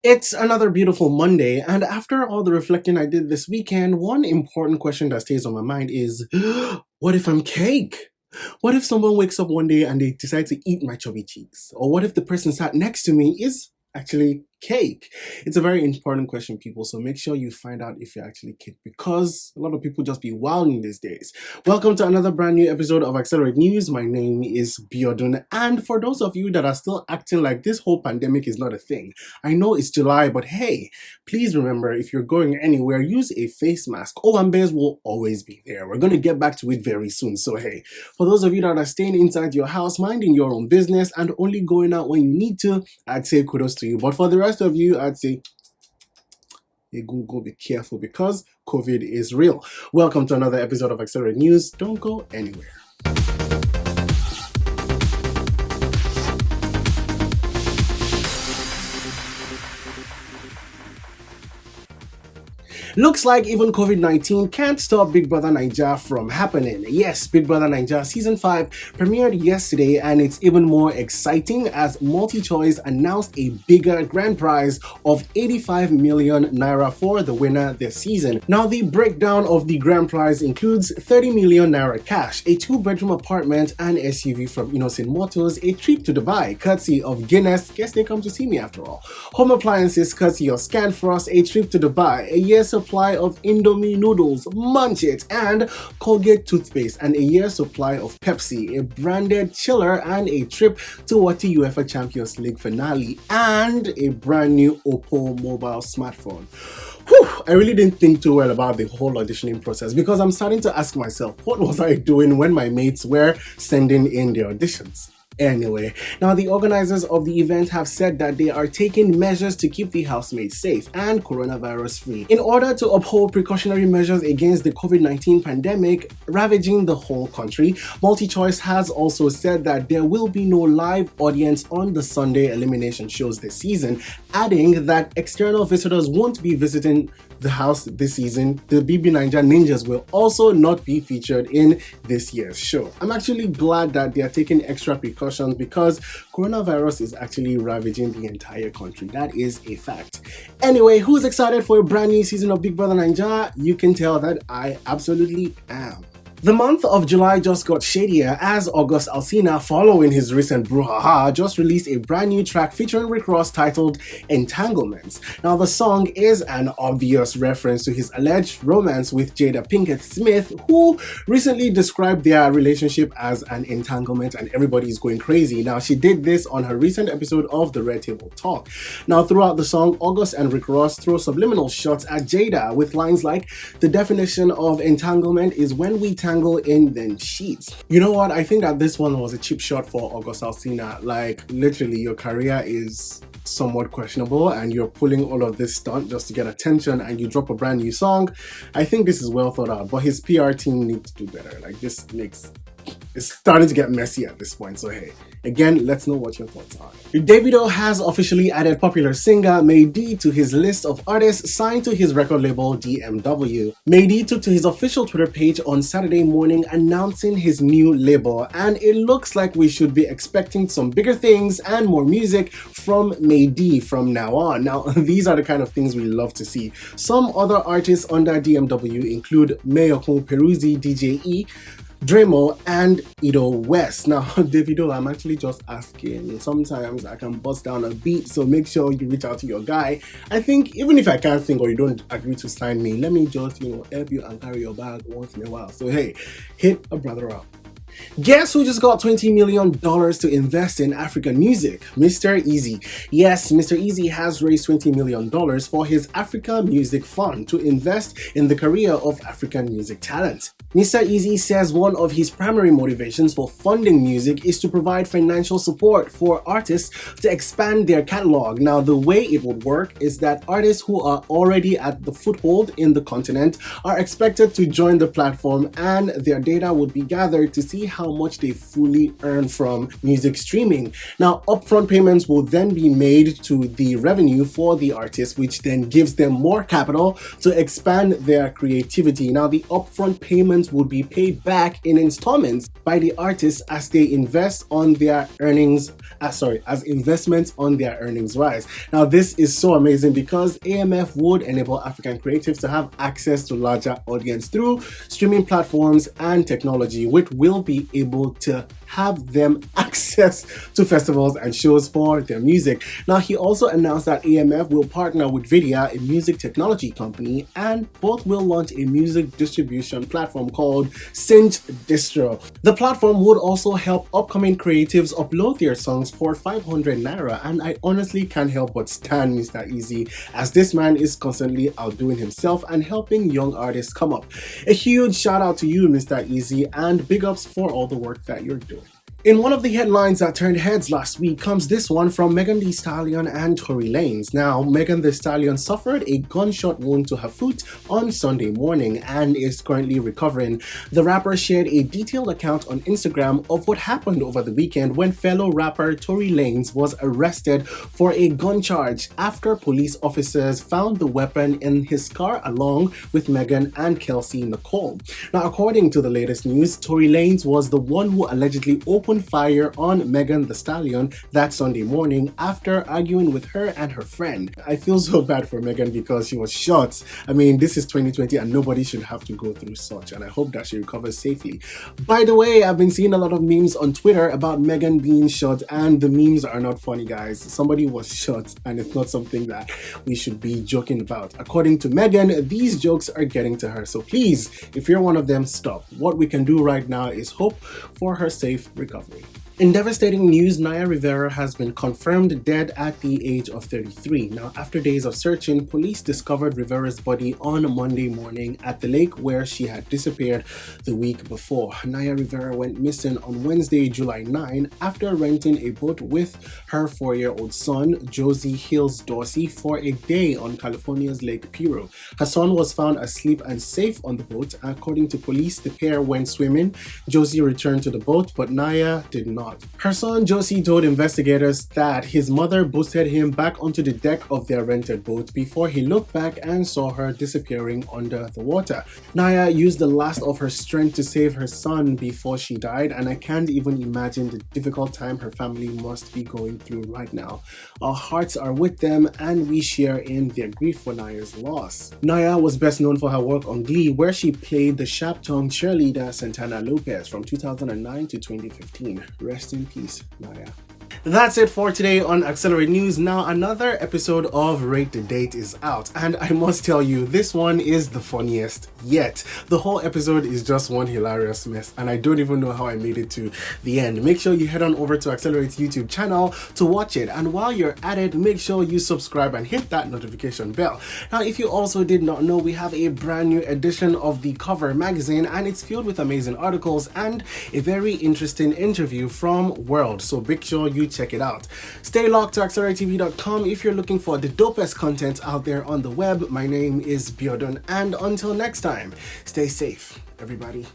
It's another beautiful Monday, and after all the reflecting I did this weekend, one important question that stays on my mind is what if I'm cake? What if someone wakes up one day and they decide to eat my chubby cheeks? Or what if the person sat next to me is actually cake? It's a very important question, people, so make sure you find out if you're actually cake because a lot of people just be wilding these days. Welcome to another brand new episode of Accelerate News. My name is Biodun, and for those of you that are still acting like this whole pandemic is not a thing, I know it's July, but hey, please remember if you're going anywhere, use a face mask. Owambes will always be there. We're going to get back to it very soon, so hey, for those of you that are staying inside your house, minding your own business, and only going out when you need to, I'd say kudos to you. But for the rest of you, I'd say go be careful because COVID is real. Welcome to another episode of Accelerate News. Don't go anywhere. Looks like even COVID-19 can't stop Big Brother Naija from happening. Yes, Big Brother Naija Season 5 premiered yesterday, and it's even more exciting as MultiChoice announced a bigger grand prize of 85 million naira for the winner this season. Now, the breakdown of the grand prize includes 30 million naira cash, a 2-bedroom apartment and SUV from Innocent Motors, a trip to Dubai courtesy of Guinness, guess they come to see me after all, home appliances courtesy of Scanfrost, a trip to Dubai, a year's supply of Indomie noodles, Munch It, and Colgate toothpaste, and a year's supply of Pepsi, a branded chiller, and a trip to watch the UEFA Champions League finale, and a brand new Oppo mobile smartphone. Whew, I really didn't think too well about the whole auditioning process because I'm starting to ask myself, what was I doing when my mates were sending in their auditions? Anyway, now the organizers of the event have said that they are taking measures to keep the housemates safe and coronavirus free in order to uphold precautionary measures against the COVID-19 pandemic ravaging the whole country. MultiChoice has also said that there will be no live audience on the Sunday elimination shows this season, adding that external visitors won't be visiting the house this season. The BB Naija Ninjas will also not be featured in this year's show. I'm actually glad that they are taking extra precautions because coronavirus is actually ravaging the entire country. That is a fact. Anyway, who's excited for a brand new season of Big Brother Naija? You can tell that I absolutely am. The month of July just got shadier as August Alsina, following his recent brouhaha, just released a brand new track featuring Rick Ross titled Entanglements. Now, the song is an obvious reference to his alleged romance with Jada Pinkett Smith, who recently described their relationship as an entanglement, and everybody's going crazy. Now, she did this on her recent episode of The Red Table Talk. Now, throughout the song, August and Rick Ross throw subliminal shots at Jada with lines like, "The definition of entanglement is when we tangle in then sheets." You know what? I think that this one was a cheap shot for August Alsina. Like, literally, your career is somewhat questionable and you're pulling all of this stunt just to get attention and you drop a brand new song. I think this is well thought out, but his PR team needs to do better. Like, it's starting to get messy at this point, so hey. Again, let's know what your thoughts are. Davido has officially added popular singer Mehdi to his list of artists signed to his record label DMW. Mehdi took to his official Twitter page on Saturday morning announcing his new label, and it looks like we should be expecting some bigger things and more music from Mehdi from now on. Now, these are the kind of things we love to see. Some other artists under DMW include Mayokun Peruzzi, DJE, Dremo, and Ido West. Now, Davido, I'm actually just asking. Sometimes I can bust down a beat, so make sure you reach out to your guy. I think even if I can't sing or you don't agree to sign me, let me just, help you and carry your bag once in a while. So hey, hit a brother up. Guess who just got $20 million to invest in African music? Mr. Eazi. Yes, Mr. Eazi has raised $20 million for his Africa Music Fund to invest in the career of African music talent. Mr. Eazi says one of his primary motivations for funding music is to provide financial support for artists to expand their catalog. Now, the way it would work is that artists who are already at the foothold in the continent are expected to join the platform, and their data would be gathered to see see how much they fully earn from music streaming. Now, upfront payments will then be made to the revenue for the artist, which then gives them more capital to expand their creativity. Now, the upfront payments would be paid back in installments by the artists as they invest on their earnings, as investments on their earnings rise. Now, this is so amazing because AMF would enable African creatives to have access to larger audience through streaming platforms and technology, which will be able to have them access to festivals and shows for their music. Now, he also announced that AMF will partner with Vidya, a music technology company, and both will launch a music distribution platform called Cinch Distro. The platform would also help upcoming creatives upload their songs for 500 Naira, and I honestly can't help but stand Mr. Eazi, as this man is constantly outdoing himself and helping young artists come up. A huge shout out to you, Mr. Eazi, and big ups for all the work that you're doing. In one of the headlines that turned heads last week comes this one from Thee Stallion and Tory Lanez. Now, Thee Stallion suffered a gunshot wound to her foot on Sunday morning and is currently recovering. The rapper shared a detailed account on Instagram of what happened over the weekend when fellow rapper Tory Lanez was arrested for a gun charge after police officers found the weapon in his car along with Megan and Kelsey Nicole. Now, according to the latest news, Tory Lanez was the one who allegedly opened fire on Thee Stallion that Sunday morning after arguing with her and her friend. I feel so bad for Megan because she was shot. I mean, this is 2020 and nobody should have to go through such, and I hope that she recovers safely. By the way, I've been seeing a lot of memes on Twitter about Megan being shot, and the memes are not funny, guys. Somebody was shot and it's not something that we should be joking about. According to Megan, these jokes are getting to her, so please, if you're one of them, stop. What we can do right now is hope for her safe recovery. In devastating news, Naya Rivera has been confirmed dead at the age of 33. Now, after days of searching, police discovered Rivera's body on Monday morning at the lake where she had disappeared the week before. Naya Rivera went missing on Wednesday, July 9, after renting a boat with her 4-year-old son, Josie Hills Dorsey, for a day on California's Lake Piru. Her son was found asleep and safe on the boat. According to police, the pair went swimming. Josie returned to the boat, but Naya did not. Her son Josie told investigators that his mother boosted him back onto the deck of their rented boat before he looked back and saw her disappearing under the water. Naya used the last of her strength to save her son before she died, and I can't even imagine the difficult time her family must be going through right now. Our hearts are with them and we share in their grief for Naya's loss. Naya was best known for her work on Glee, where she played the sharp-tongued cheerleader Santana Lopez from 2009 to 2015. Rest in peace, Naya. That's it for today on Accelerate News. Now, another episode of Rate the Date is out, and I must tell you, this one is the funniest yet. The whole episode is just one hilarious mess, and I don't even know how I made it to the end. Make sure you head on over to Accelerate's YouTube channel to watch it, and while you're at it, make sure you subscribe and hit that notification bell. Now, if you also did not know, we have a brand new edition of the Cover magazine, and it's filled with amazing articles and a very interesting interview from World, so make sure you check it out. Stay locked to AccelerateTV.com if you're looking for the dopest content out there on the web. My name is Biodun, and until next time, stay safe, everybody.